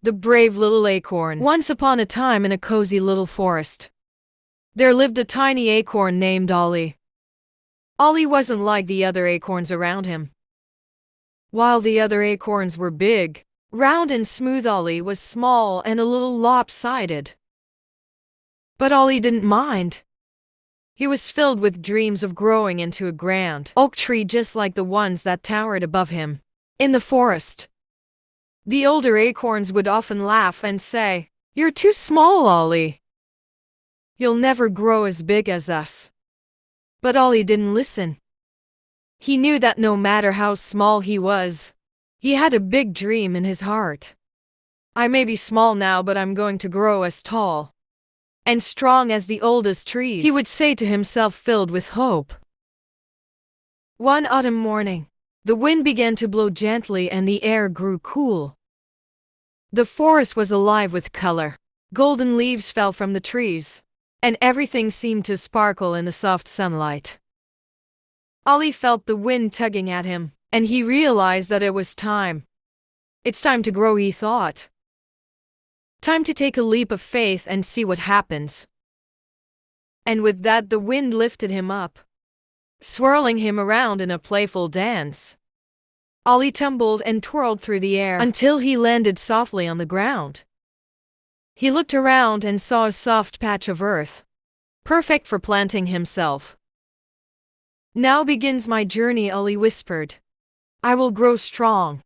The Brave Little Acorn. Once upon a time in a cozy little forest, there lived a tiny acorn named Ollie. Ollie wasn't like the other acorns around him. While the other acorns were big, round and smooth, Ollie was small and a little lopsided. But Ollie didn't mind. He was filled with dreams of growing into a grand oak tree just like the ones that towered above him in the forest. The older acorns would often laugh and say, "You're too small, Ollie. You'll never grow as big as us." But Ollie didn't listen. He knew that no matter how small he was, he had a big dream in his heart. "I may be small now, but I'm going to grow as tall and strong as the oldest trees," he would say to himself, filled with hope. One autumn morning, the wind began to blow gently and the air grew cool. The forest was alive with color. Golden leaves fell from the trees, and everything seemed to sparkle in the soft sunlight. Ollie felt the wind tugging at him, and he realized that it was time. "It's time to grow," he thought. "Time to take a leap of faith and see what happens." And with that, the wind lifted him up, swirling him around in a playful dance. Ollie tumbled and twirled through the air until he landed softly on the ground. He looked around and saw a soft patch of earth, perfect for planting himself. "Now begins my journey," Ollie whispered. "I will grow strong."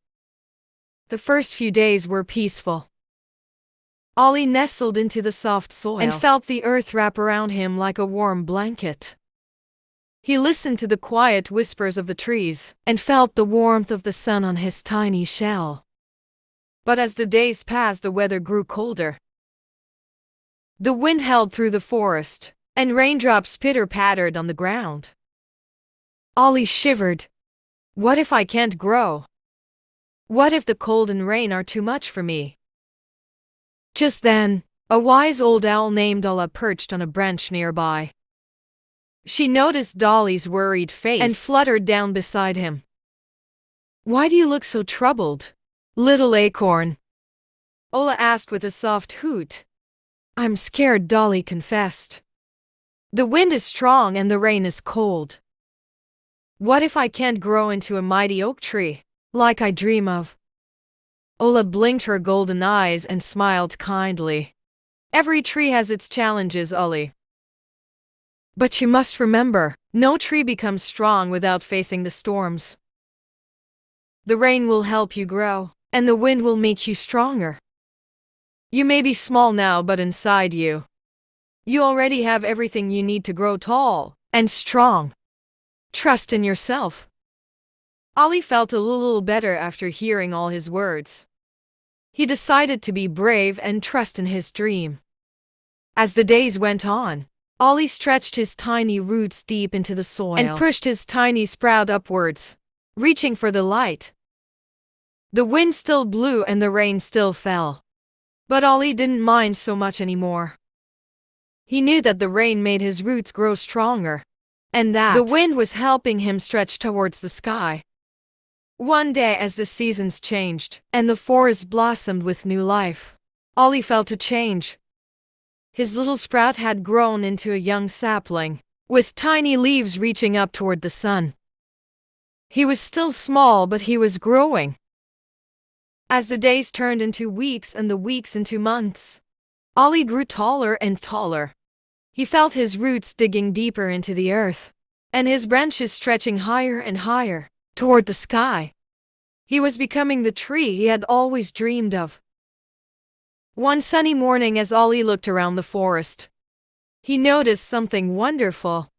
The first few days were peaceful. Ollie nestled into the soft soil and felt the earth wrap around him like a warm blanket. He listened to the quiet whispers of the trees and felt the warmth of the sun on his tiny shell. But as the days passed, the weather grew colder. The wind howled through the forest, and raindrops pitter-pattered on the ground. Ollie shivered. "What if I can't grow? What if the cold and rain are too much for me?" Just then, a wise old owl named Ola perched on a branch nearby. She noticed Ollie's worried face and fluttered down beside him. "Why do you look so troubled, little acorn?" Ola asked with a soft hoot. "I'm scared," Ollie confessed. "The wind is strong and the rain is cold. What if I can't grow into a mighty oak tree, like I dream of?" Ola blinked her golden eyes and smiled kindly. "Every tree has its challenges, Ollie. But you must remember, no tree becomes strong without facing the storms. The rain will help you grow, and the wind will make you stronger. You may be small now, but inside you already have everything you need to grow tall and strong. Trust in yourself." Ollie felt a little better after hearing all his words. He decided to be brave and trust in his dream. As the days went on, Ollie stretched his tiny roots deep into the soil and pushed his tiny sprout upwards, reaching for the light. The wind still blew and the rain still fell, but Ollie didn't mind so much anymore. He knew that the rain made his roots grow stronger, and that the wind was helping him stretch towards the sky. One day, as the seasons changed and the forest blossomed with new life, Ollie felt a change. His little sprout had grown into a young sapling, with tiny leaves reaching up toward the sun. He was still small, but he was growing. As the days turned into weeks and the weeks into months, Ollie grew taller and taller. He felt his roots digging deeper into the earth, and his branches stretching higher and higher toward the sky. He was becoming the tree he had always dreamed of. One sunny morning, as Ollie looked around the forest, he noticed something wonderful.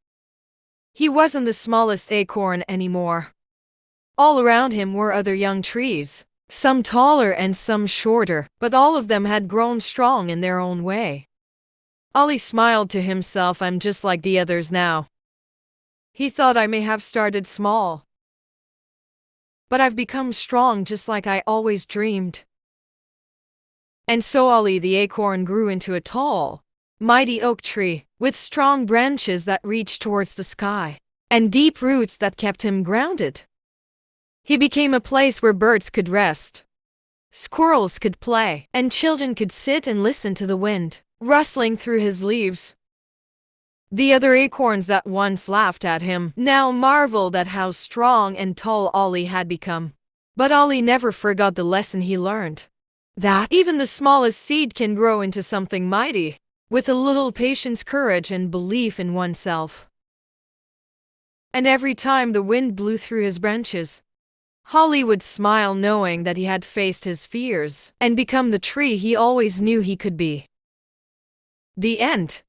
He wasn't the smallest acorn anymore. All around him were other young trees, some taller and some shorter, but all of them had grown strong in their own way. Ollie smiled to himself. "I'm just like the others now." He thought, "I may have started small, but I've become strong just like I always dreamed." And so Ollie the acorn grew into a tall, mighty oak tree, with strong branches that reached towards the sky, and deep roots that kept him grounded. He became a place where birds could rest, Squirrels could play, and children could sit and listen to the wind rustling through his leaves. The other acorns that once laughed at him now marveled at how strong and tall Ollie had become. But Ollie never forgot the lesson he learned. That even the smallest seed can grow into something mighty, with a little patience, courage, and belief in oneself. And every time the wind blew through his branches, Ollie would smile knowing that he had faced his fears and become the tree he always knew he could be. The end.